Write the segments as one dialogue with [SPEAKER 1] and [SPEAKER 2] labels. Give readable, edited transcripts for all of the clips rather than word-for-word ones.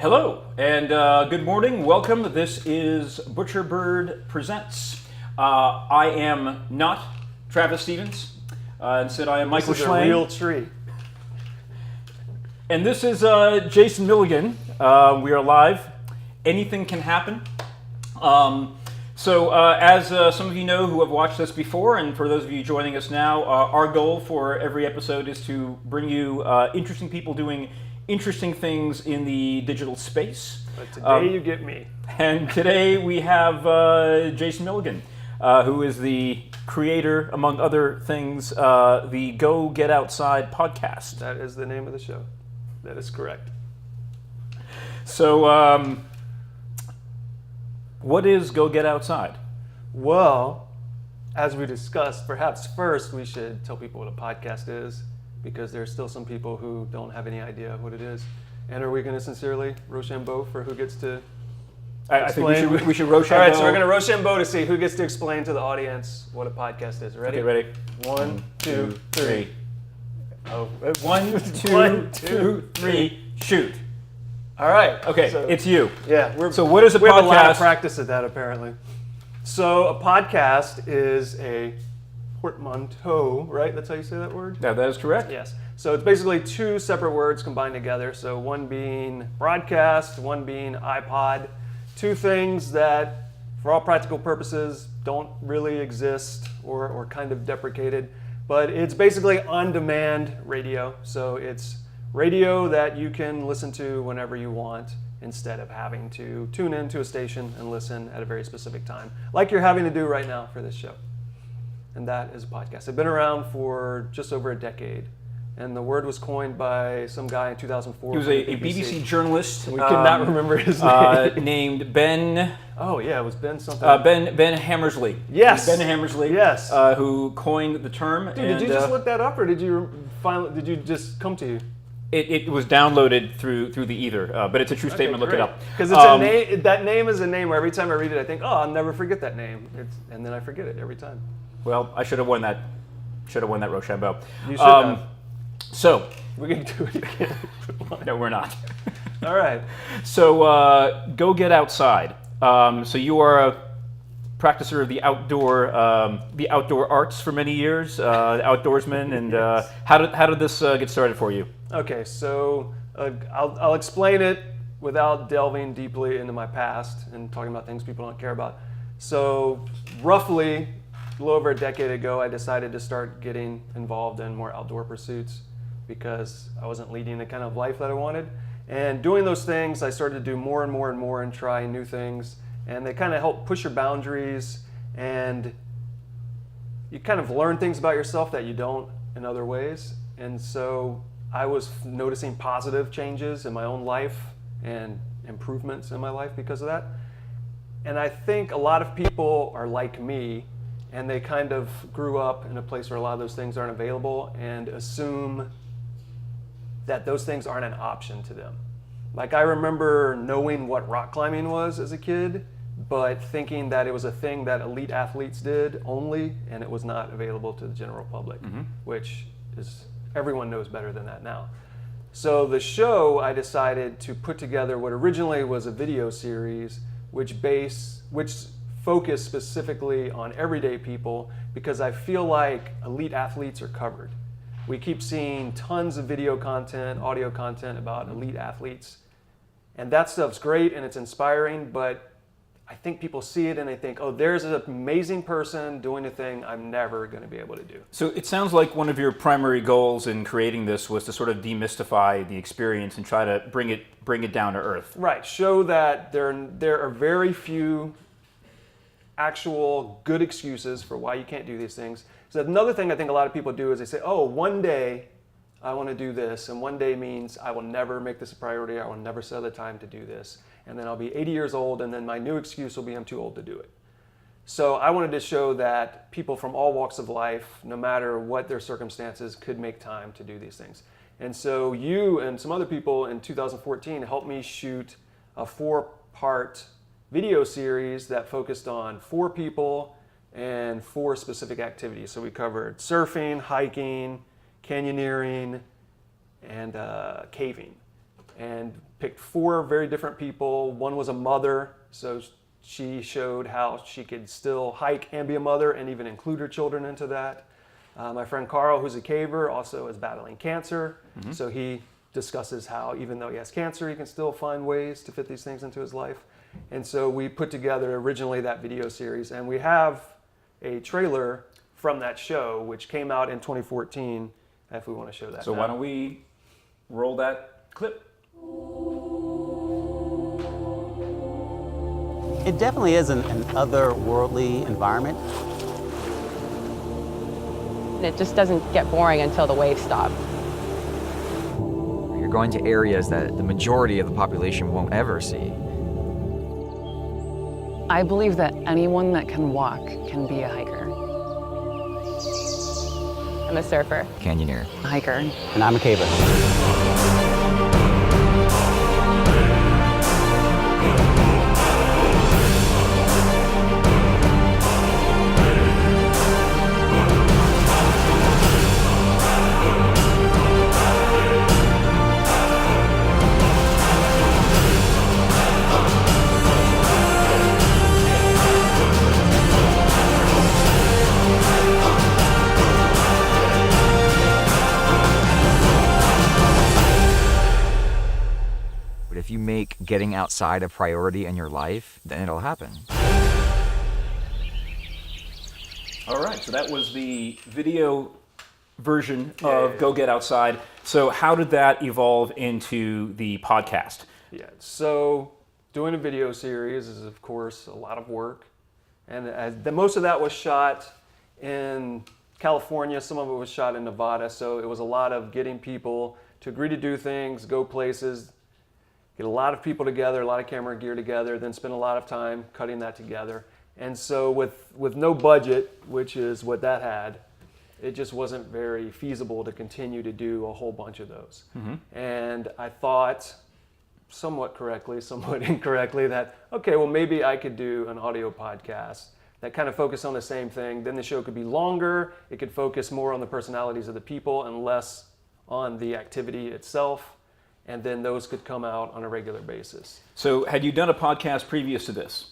[SPEAKER 1] Hello and good morning. Welcome. This is Butcher Bird Presents. I am not Travis Stevens. Instead, I am Michael
[SPEAKER 2] This is
[SPEAKER 1] Shlain.
[SPEAKER 2] a real tree.
[SPEAKER 1] And this is Jason Milligan. We are live. Anything can happen. As some of you know who have watched us before, and for those of you joining us now, our goal for every episode is to bring you interesting people doing interesting things in the digital space.
[SPEAKER 2] But today you get me.
[SPEAKER 1] And today we have Jason Milligan, who is the creator, among other things, the Go Get Outside podcast.
[SPEAKER 2] That is the name of the show. That is correct.
[SPEAKER 1] So, what is Go Get Outside?
[SPEAKER 2] Well, as we discussed, perhaps first we should tell people what a podcast is, because there's still some people who don't have any idea what it is. And are we going to sincerely Rochambeau for who gets to
[SPEAKER 1] I think
[SPEAKER 2] explain?
[SPEAKER 1] we should Rochambeau.
[SPEAKER 2] All right, so we're going to Rochambeau to see who gets to explain to the audience what a podcast is. Ready?
[SPEAKER 1] Okay, ready?
[SPEAKER 2] 1, 2, 3. Oh,
[SPEAKER 1] 1, 2, 3, shoot.
[SPEAKER 2] All right.
[SPEAKER 1] Okay,
[SPEAKER 2] so,
[SPEAKER 1] it's you.
[SPEAKER 2] Yeah.
[SPEAKER 1] So what is a
[SPEAKER 2] We have a lot of
[SPEAKER 1] podcast?
[SPEAKER 2] practice at that, apparently. So a podcast is a portmanteau, right? That's how you say that word?
[SPEAKER 1] Yeah, that is correct.
[SPEAKER 2] Yes. So it's basically two separate words combined together. So one being broadcast, one being iPod. Two things that, for all practical purposes, don't really exist or kind of deprecated. But it's basically on-demand radio. So it's radio that you can listen to whenever you want, instead of having to tune into a station and listen at a very specific time, like you're having to do right now for this show. And that is a podcast. It's been around for just over a decade. And the word was coined by some guy in 2004.
[SPEAKER 1] He was a BBC journalist.
[SPEAKER 2] We could not remember his name.
[SPEAKER 1] Named Ben.
[SPEAKER 2] Oh yeah, it was Ben something.
[SPEAKER 1] Ben Hammersley.
[SPEAKER 2] Yes.
[SPEAKER 1] Ben Hammersley.
[SPEAKER 2] Yes.
[SPEAKER 1] Who coined the term.
[SPEAKER 2] Dude, did you just look that up, or did you just come to you?
[SPEAKER 1] It was downloaded through the ether, but it's a true statement. Look it up.
[SPEAKER 2] Because it's a name. That name is a name where every time I read it, I think, oh, I'll never forget that name, and then I forget it every time.
[SPEAKER 1] Well, I should have won that. Rochambeau.
[SPEAKER 2] You should have.
[SPEAKER 1] So
[SPEAKER 2] we can do it again.
[SPEAKER 1] no, we're not.
[SPEAKER 2] All right.
[SPEAKER 1] So Go Get Outside. So you are a practicer of the outdoor arts for many years, outdoorsman. And
[SPEAKER 2] Yes.
[SPEAKER 1] How did this get started for you?
[SPEAKER 2] Okay, so I'll explain it without delving deeply into my past and talking about things people don't care about. So roughly a little over a decade ago, I decided to start getting involved in more outdoor pursuits because I wasn't leading the kind of life that I wanted. And doing those things, I started to do more and more and more and try new things. And they kind of help push your boundaries, and you kind of learn things about yourself that you don't in other ways. And so I was noticing positive changes in my own life and improvements in my life because of that. And I think a lot of people are like me, and they kind of grew up in a place where a lot of those things aren't available and assume that those things aren't an option to them. Like, I remember knowing what rock climbing was as a kid, but thinking that it was a thing that elite athletes did only, and it was not available to the general public, which is, everyone knows better than that now. So the show, I decided to put together what originally was a video series, which focused specifically on everyday people, because I feel like elite athletes are covered. We keep seeing tons of video content, audio content about elite athletes, and that stuff's great and it's inspiring, but I think people see it and they think, oh, there's an amazing person doing a thing I'm never going to be able to do.
[SPEAKER 1] So it sounds like one of your primary goals in creating this was to sort of demystify the experience and try to bring it down to earth.
[SPEAKER 2] Right, show that there are very few actual good excuses for why you can't do these things. So another thing I think a lot of people do is they say, oh, one day I want to do this, and one day means I will never make this a priority, I will never set the time to do this, and then I'll be 80 years old, and then my new excuse will be I'm too old to do it. So I wanted to show that people from all walks of life, no matter what their circumstances, could make time to do these things. And so you and some other people in 2014 helped me shoot a 4-part video series that focused on 4 people and 4 specific activities. So we covered surfing, hiking, canyoneering, and caving. And picked 4 very different people. One was a mother, so she showed how she could still hike and be a mother and even include her children into that. My friend Carl, who's a caver, also is battling cancer. So he discusses how even though he has cancer, he can still find ways to fit these things into his life. And so we put together originally that video series, and we have a trailer from that show, which came out in 2014, if we want to show that.
[SPEAKER 1] So
[SPEAKER 2] now.
[SPEAKER 1] why don't we roll that clip?
[SPEAKER 3] It definitely is an otherworldly environment.
[SPEAKER 4] It just doesn't get boring until the waves stop.
[SPEAKER 5] You're going to areas that the majority of the population won't ever see.
[SPEAKER 6] I believe that anyone that can walk can be a hiker.
[SPEAKER 4] I'm a surfer.
[SPEAKER 5] Canyoneer.
[SPEAKER 6] A hiker.
[SPEAKER 3] And I'm a caver.
[SPEAKER 5] But if you make getting outside a priority in your life, then it'll happen.
[SPEAKER 1] All right, so that was the video version of Go Get Outside. So how did that evolve into the podcast?
[SPEAKER 2] Yeah, so doing a video series is, of course, a lot of work. And most of that was shot in California. Some of it was shot in Nevada. So it was a lot of getting people to agree to do things, go places, get a lot of people together, a lot of camera gear together, then spend a lot of time cutting that together. And so with no budget, which is what that had, it just wasn't very feasible to continue to do a whole bunch of those. And I thought, somewhat correctly, somewhat incorrectly, that, okay, well, maybe I could do an audio podcast that kind of focused on the same thing. Then the show could be longer. It could focus more on the personalities of the people and less on the activity itself. And then those could come out on a regular basis.
[SPEAKER 1] So had you done a podcast previous to this?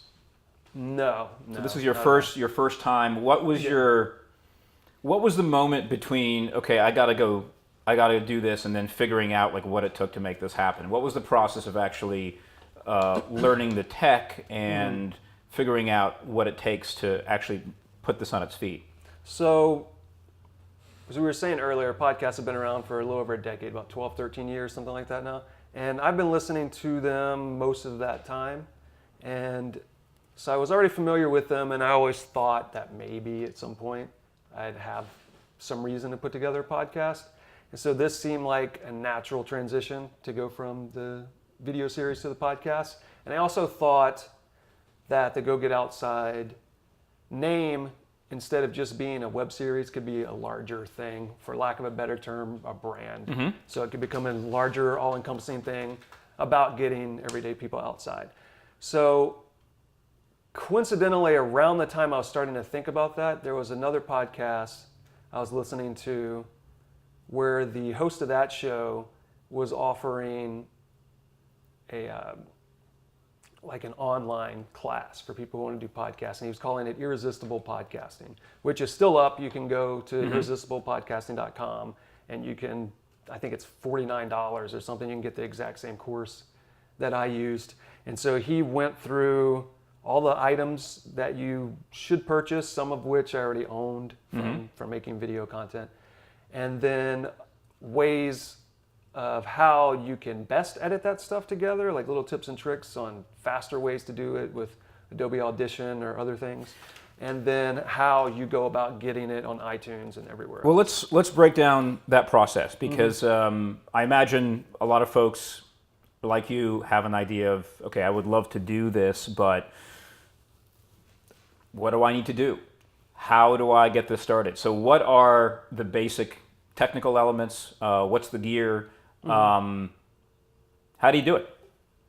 [SPEAKER 2] No.
[SPEAKER 1] So this is your first time. What was the moment between, okay, I gotta do this, and then figuring out like what it took to make this happen? What was the process of actually learning the tech and figuring out what it takes to actually put this on its feet?
[SPEAKER 2] So, as we were saying earlier, podcasts have been around for a little over a decade, about 12, 13 years, something like that now. And I've been listening to them most of that time. And so I was already familiar with them, and I always thought that maybe at some point I'd have some reason to put together a podcast. And so this seemed like a natural transition to go from the video series to the podcast. And I also thought that the Go Get Outside name, instead of just being a web series, could be a larger thing, for lack of a better term, a brand. So it could become a larger, all-encompassing thing about getting everyday people outside. So coincidentally, around the time I was starting to think about that, there was another podcast I was listening to where the host of that show was offering like an online class for people who want to do podcasting. He was calling it Irresistible Podcasting, which is still up. You can go to irresistiblepodcasting.com and you can, I think it's $49 or something. You can get the exact same course that I used. And so he went through all the items that you should purchase, some of which I already owned from making video content, and then ways of how you can best edit that stuff together, like little tips and tricks on faster ways to do it with Adobe Audition or other things, and then how you go about getting it on iTunes and everywhere
[SPEAKER 1] Well,
[SPEAKER 2] else.
[SPEAKER 1] let's break down that process, because I imagine a lot of folks like you have an idea of, okay, I would love to do this, but what do I need to do? How do I get this started? So what are the basic technical elements? What's the gear? How do you do it?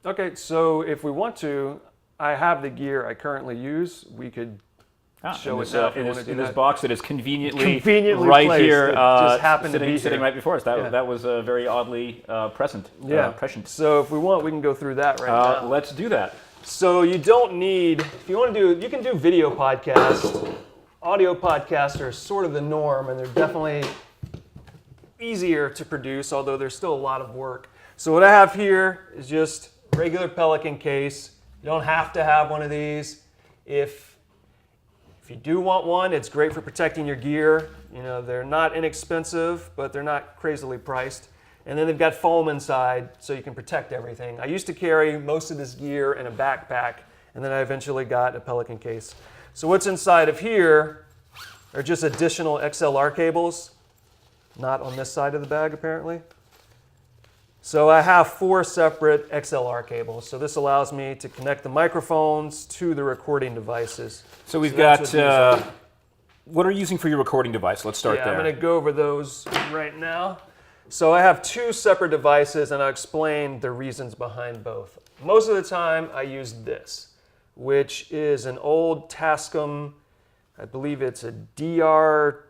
[SPEAKER 2] Okay, so if we want to, I have the gear I currently use. We could show
[SPEAKER 1] in
[SPEAKER 2] it
[SPEAKER 1] this,
[SPEAKER 2] now if you
[SPEAKER 1] in
[SPEAKER 2] want
[SPEAKER 1] this,
[SPEAKER 2] to do
[SPEAKER 1] in this
[SPEAKER 2] that.
[SPEAKER 1] box that is conveniently
[SPEAKER 2] Conveniently
[SPEAKER 1] right
[SPEAKER 2] placed.
[SPEAKER 1] here,
[SPEAKER 2] It just happened to be
[SPEAKER 1] sitting
[SPEAKER 2] here.
[SPEAKER 1] right before us.
[SPEAKER 2] Yeah.
[SPEAKER 1] That was very oddly present. Prescient.
[SPEAKER 2] So if we want, we can go through that right now.
[SPEAKER 1] Let's do that.
[SPEAKER 2] So you don't need, if you want to do, you can do video podcasts. Audio podcasts are sort of the norm, and they're definitely easier to produce, although there's still a lot of work. So what I have here is just regular Pelican case. You don't have to have one of these. If you do want one, it's great for protecting your gear. You know, they're not inexpensive, but they're not crazily priced. And then they've got foam inside, so you can protect everything. I used to carry most of this gear in a backpack, and then I eventually got a Pelican case. So what's inside of here are just additional XLR cables. Not on this side of the bag, apparently. So I have 4 separate XLR cables. So this allows me to connect the microphones to the recording devices.
[SPEAKER 1] So we've
[SPEAKER 2] that's
[SPEAKER 1] got, what are you using for your recording device? Let's start there.
[SPEAKER 2] I'm going to go over those right now. So I have 2 separate devices, and I'll explain the reasons behind both. Most of the time, I use this, which is an old Tascam, I believe it's a DR70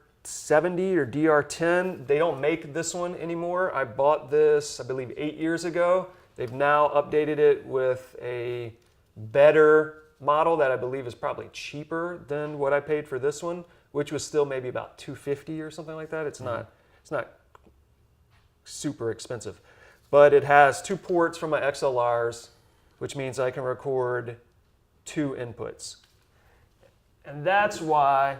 [SPEAKER 2] or DR10. They don't make this one anymore. I bought this, I believe, 8 years ago. They've now updated it with a better model that I believe is probably cheaper than what I paid for this one, which was still maybe about $250 or something like that. It's not super expensive. But it has 2 ports from my XLRs, which means I can record 2 inputs. And that's why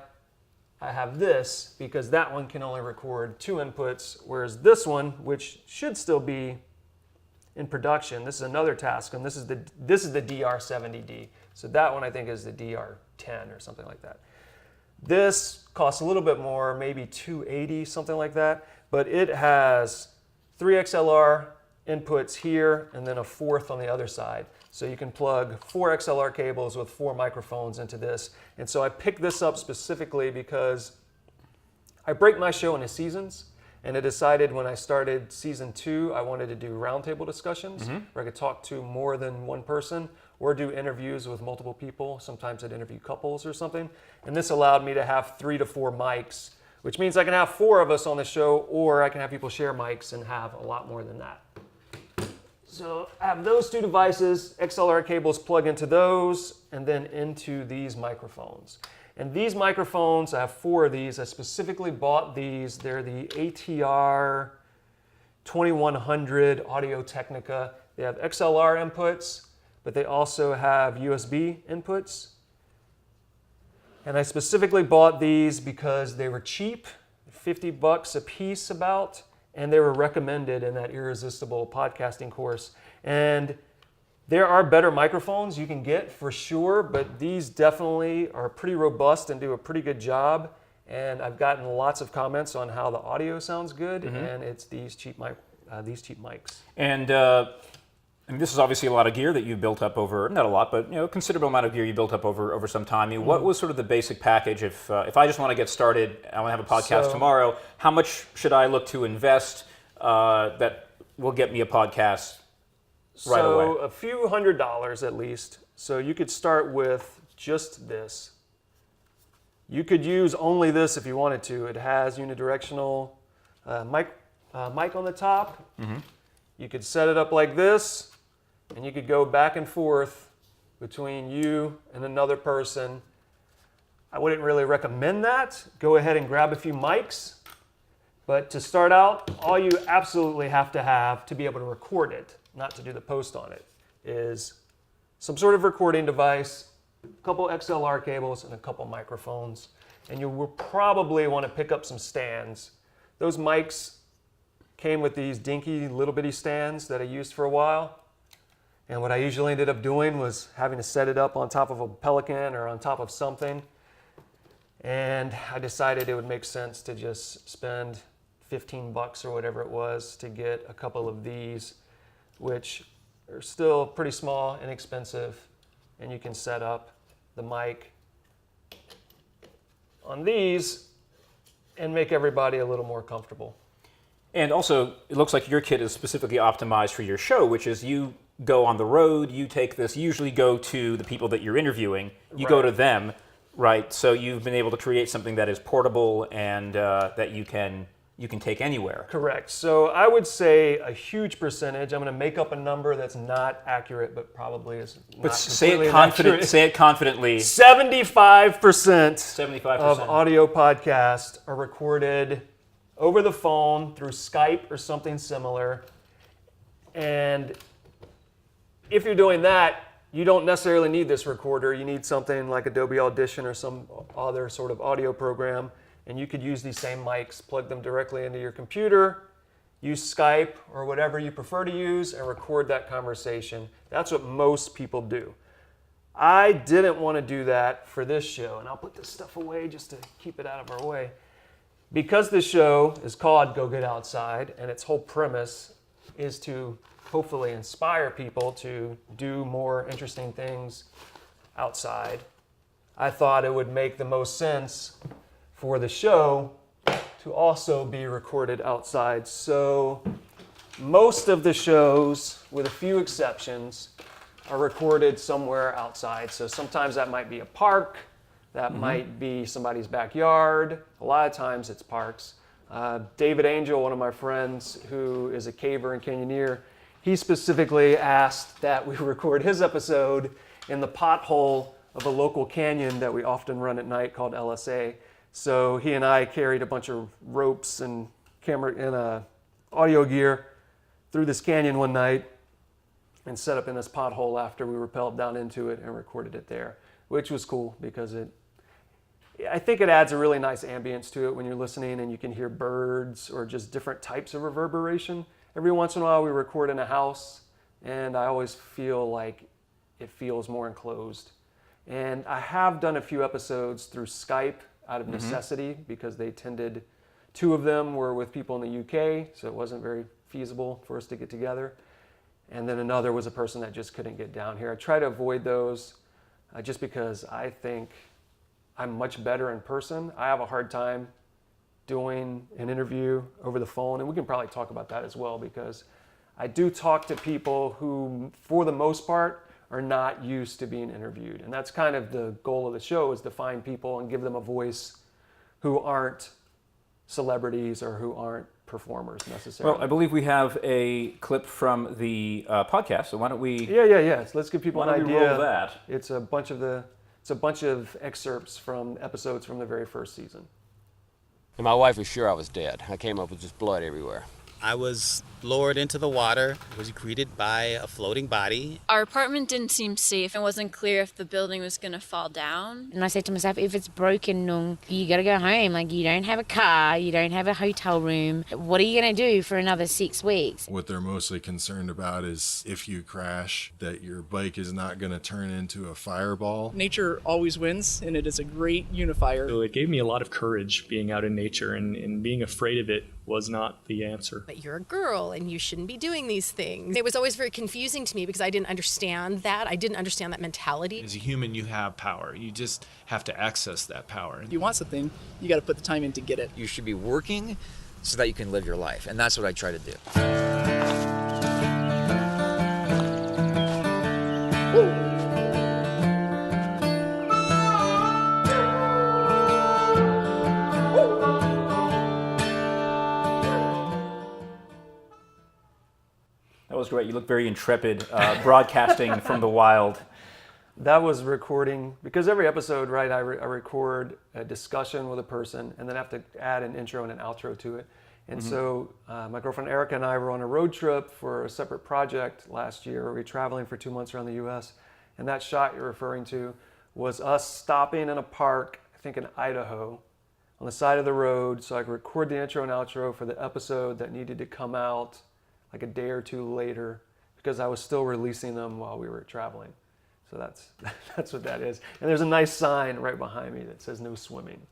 [SPEAKER 2] I have this, because that one can only record 2 inputs, whereas this one, which should still be in production, this is another Tascam. This is the DR70D. So that one I think is the DR10 or something like that. This costs a little bit more, maybe $280, something like that, but it has 3 XLR inputs here and then a 4th on the other side. So you can plug 4 XLR cables with 4 microphones into this. And so I picked this up specifically because I break my show into seasons, and I decided when I started season 2, I wanted to do roundtable discussions where I could talk to more than one person or do interviews with multiple people. Sometimes I'd interview couples or something. And this allowed me to have 3 to 4 mics, which means I can have 4 of us on the show, or I can have people share mics and have a lot more than that. So I have those 2 devices, XLR cables plug into those, and then into these microphones. And these microphones, I have 4 of these. I specifically bought these. They're the ATR 2100 Audio-Technica. They have XLR inputs, but they also have USB inputs. And I specifically bought these because they were cheap, $50 a piece about, and they were recommended in that Irresistible podcasting course. And there are better microphones you can get for sure, but these definitely are pretty robust and do a pretty good job. And I've gotten lots of comments on how the audio sounds good, and it's these cheap mics.
[SPEAKER 1] And I mean, this is obviously a lot of gear that you've built up over, not a lot, but a considerable amount of gear you built up over some time. I mean, what was sort of the basic package? If I just want to get started, I want to have a podcast tomorrow, how much should I look to invest that will get me a podcast right away?
[SPEAKER 2] So a few $100s at least. So you could start with just this. You could use only this if you wanted to. It has unidirectional mic on the top. You could set it up like this, and you could go back and forth between you and another person. I wouldn't really recommend that. Go ahead and grab a few mics. But to start out, all you absolutely have to be able to record it, not to do the post on it, is some sort of recording device, a couple XLR cables, and a couple microphones. And you will probably want to pick up some stands. Those mics came with these dinky little bitty stands that I used for a while. And what I usually ended up doing was having to set it up on top of a Pelican or on top of something. And I decided it would make sense to just spend $15 or whatever it was to get a couple of these, which are still pretty small, inexpensive, and you can set up the mic on these and make everybody a little more comfortable.
[SPEAKER 1] And also, it looks like your kit is specifically optimized for your show, which is you go on the road, you take this, you usually go to the people that you're interviewing, you go to them. Right. So you've been able to create something that is portable and that you can take anywhere.
[SPEAKER 2] Correct. So I would say a huge percentage. I'm going to make up a number that's not accurate, but probably is not
[SPEAKER 1] But say
[SPEAKER 2] completely
[SPEAKER 1] it confident.
[SPEAKER 2] inaccurate.
[SPEAKER 1] Say it confidently.
[SPEAKER 2] 75%
[SPEAKER 1] 75%
[SPEAKER 2] of audio podcasts are recorded over the phone through Skype or something similar. And if you're doing that, you don't necessarily need this recorder. You need something like Adobe Audition or some other sort of audio program. And you could use these same mics, plug them directly into your computer, use Skype or whatever you prefer to use, and record that conversation. That's what most people do. I didn't want to do that for this show, and I'll put this stuff away just to keep it out of our way. Because this show is called Go Get Outside, and its whole premise is to hopefully inspire people to do more interesting things outside, I thought it would make the most sense for the show to also be recorded outside. So most of the shows, with a few exceptions, are recorded somewhere outside. So sometimes that might be a park, that might be somebody's backyard. A lot of times it's parks. David Angel, one of my friends who is a caver and canyoneer, he specifically asked that we record his episode in the pothole of a local canyon that we often run at night called LSA. So he and I carried a bunch of ropes and camera and audio gear through this canyon one night and set up in this pothole after we rappelled down into it and recorded it there, which was cool because I think it adds a really nice ambience to it when you're listening and you can hear birds or just different types of reverberation. Every once in a while we record in a house and I always feel like it feels more enclosed. And I have done a few episodes through Skype out of necessity because two of them were with people in the UK, so it wasn't very feasible for us to get together. And then another was a person that just couldn't get down here. I try to avoid those just because I think I'm much better in person. I have a hard time doing an interview over the phone, and we can probably talk about that as well because I do talk to people who, for the most part, are not used to being interviewed. And that's kind of the goal of the show, is to find people and give them a voice who aren't celebrities or who aren't performers necessarily.
[SPEAKER 1] Well, I believe we have a clip from the podcast, so why don't we...
[SPEAKER 2] Yeah. So let's give people an
[SPEAKER 1] Why don't we
[SPEAKER 2] idea.
[SPEAKER 1] roll that?
[SPEAKER 2] It's a bunch of excerpts from episodes from the very first season.
[SPEAKER 7] And my wife was sure I was dead. I came up with just blood everywhere.
[SPEAKER 8] I was lowered into the water, was greeted by a floating body.
[SPEAKER 9] Our apartment didn't seem safe. It wasn't clear if the building was going to fall down.
[SPEAKER 10] And I said to myself, if it's broken, Nung, you got to go home. Like, you don't have a car, you don't have a hotel room. What are you going to do for another 6 weeks?
[SPEAKER 11] What they're mostly concerned about is if you crash, that your bike is not going to turn into a fireball.
[SPEAKER 12] Nature always wins, and it is a great unifier.
[SPEAKER 13] So it gave me a lot of courage being out in nature, and being afraid of it was not the answer.
[SPEAKER 14] But you're a girl and you shouldn't be doing these things. It was always very confusing to me because I didn't understand that. I didn't understand that mentality.
[SPEAKER 15] As a human, you have power. You just have to access that power.
[SPEAKER 12] If you want something, you got to put the time in to get it.
[SPEAKER 5] You should be working so that you can live your life, and that's what I try to do.
[SPEAKER 1] That was great. You look very intrepid, broadcasting from the wild.
[SPEAKER 2] That was recording, because every episode, right, I record a discussion with a person and then have to add an intro and an outro to it. And so my girlfriend Erica and I were on a road trip for a separate project last year. We were traveling for 2 months around the US. And that shot you're referring to was us stopping in a park, I think in Idaho, on the side of the road, so I could record the intro and outro for the episode that needed to come out like a day or two later, because I was still releasing them while we were traveling. So that's what that is. And there's a nice sign right behind me that says no swimming.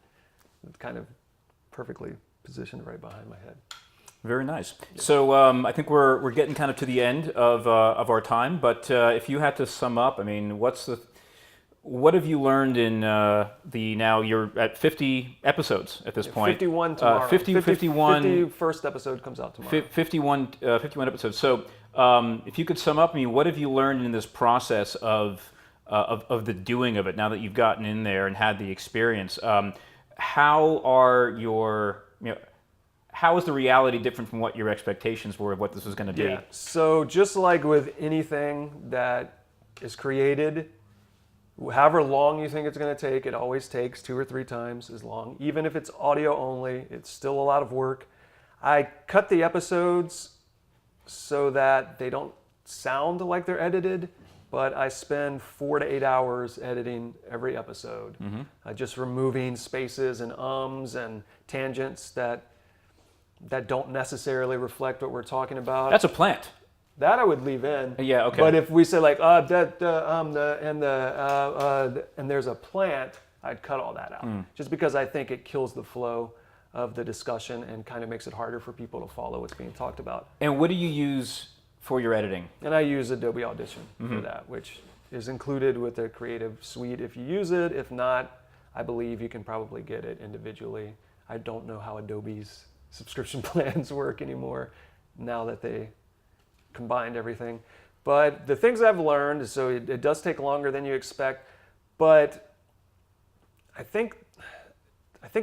[SPEAKER 2] It's kind of perfectly positioned right behind my head.
[SPEAKER 1] Very nice. So I think we're getting kind of to the end of our time, but if you had to sum up, I mean, what have you learned in now you're at 50 episodes at this point.
[SPEAKER 2] 51 tomorrow.
[SPEAKER 1] 51.
[SPEAKER 2] First episode comes out tomorrow.
[SPEAKER 1] 51 episodes. So if you could sum up, I mean, what have you learned in this process of of the doing of it. Now that you've gotten in there and had the experience, how are your how is the reality different from what your expectations were of what this was going to be?
[SPEAKER 2] Yeah. So just like with anything that is created, however long you think it's going to take, it always takes 2 or 3 times as long. Even if it's audio only, it's still a lot of work. I cut the episodes so that they don't sound like they're edited, but I spend 4 to 8 hours editing every episode, just removing spaces and ums and tangents that don't necessarily reflect what we're talking about.
[SPEAKER 1] That's a plant.
[SPEAKER 2] That I would leave in.
[SPEAKER 1] Yeah, okay.
[SPEAKER 2] But if we say like and there's a plant, I'd cut all that out, just because I think it kills the flow of the discussion and kind of makes it harder for people to follow what's being talked about.
[SPEAKER 1] And what do you use for your editing?
[SPEAKER 2] And I use Adobe Audition for that, which is included with the Creative Suite if you use it. If not, I believe you can probably get it individually. I don't know how Adobe's subscription plans work anymore now that they combined everything. But the things I've learned, so it does take longer than you expect, but I think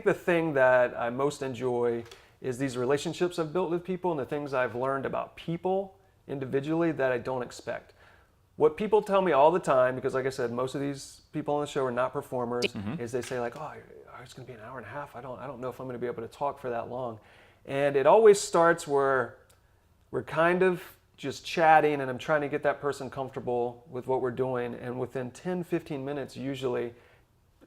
[SPEAKER 2] the thing that I most enjoy is these relationships I've built with people and the things I've learned about people individually that I don't expect. What people tell me all the time, because like I said, most of these people on the show are not performers, is they say like, oh, it's going to be an hour and a half. I don't know if I'm going to be able to talk for that long. And it always starts where we're kind of just chatting and I'm trying to get that person comfortable with what we're doing. And within 10, 15 minutes, usually,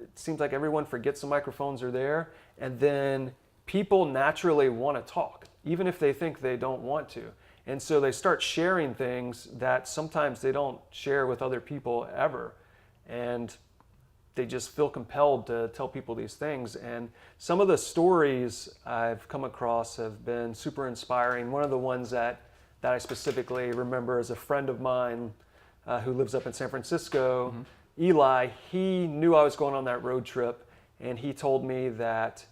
[SPEAKER 2] it seems like everyone forgets the microphones are there. And then people naturally want to talk, even if they think they don't want to. And so they start sharing things that sometimes they don't share with other people ever. And they just feel compelled to tell people these things. And some of the stories I've come across have been super inspiring. One of the ones that I specifically remember is a friend of mine who lives up in San Francisco, Eli. He knew I was going on that road trip, and he told me that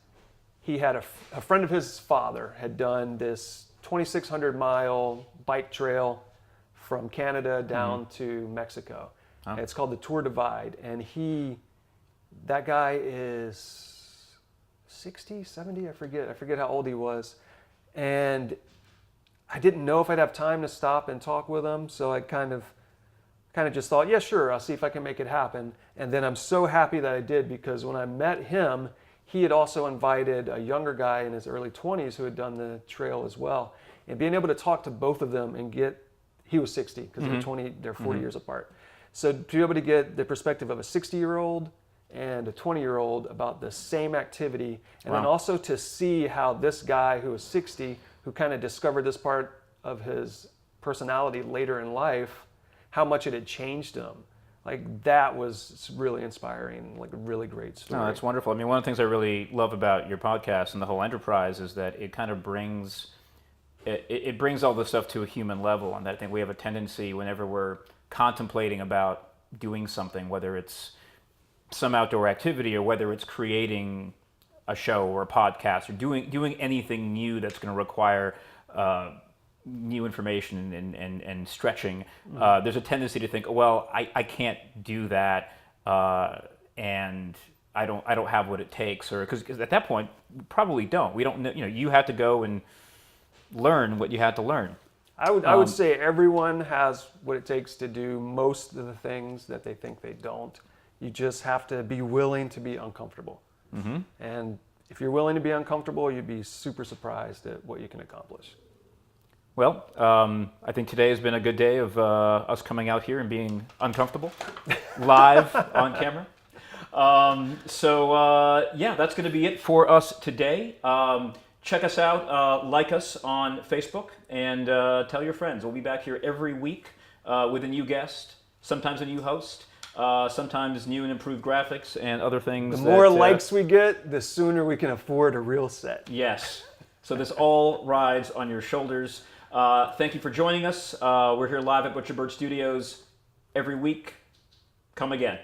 [SPEAKER 2] he had a friend of his father had done this 2,600-mile bike trail from Canada down to Mexico.
[SPEAKER 1] Oh.
[SPEAKER 2] It's called the Tour Divide, and that guy is 60, 70, I forget how old he was. And I didn't know if I'd have time to stop and talk with him, so I kind of just thought, yeah, sure, I'll see if I can make it happen. And then I'm so happy that I did, because when I met him, he had also invited a younger guy in his early 20s who had done the trail as well. And being able to talk to both of them and he was 60, because they're 40 years apart. So to be able to get the perspective of a 60-year-old and a 20-year-old about the same activity, and then also to see how this guy who was 60, who kind of discovered this part of his personality later in life, how much it had changed him. Like, that was really inspiring, like a really great story.
[SPEAKER 1] No, that's wonderful. I mean, one of the things I really love about your podcast and the whole enterprise is that it kind of brings all this stuff to a human level, and that I think we have a tendency whenever we're contemplating about doing something, whether it's some outdoor activity or whether it's creating a show or a podcast or doing anything new that's going to require new information and stretching, there's a tendency to think, well, I can't do that, and I don't have what it takes, or because at that point we probably don't. We don't know. You have to go and learn what you had to learn.
[SPEAKER 2] I would say everyone has what it takes to do most of the things that they think they don't. You just have to be willing to be uncomfortable. And if you're willing to be uncomfortable, you'd be super surprised at what you can accomplish.
[SPEAKER 1] Well, I think today has been a good day of us coming out here and being uncomfortable, live on camera. Yeah, that's going to be it for us today. Check us out, like us on Facebook, and tell your friends. We'll be back here every week with a new guest, sometimes a new host, sometimes new and improved graphics and other things.
[SPEAKER 2] The more likes we get, the sooner we can afford a real set.
[SPEAKER 1] Yes. So this all rides on your shoulders. Thank you for joining us. We're here live at Butcherbird Studios every week. Come again.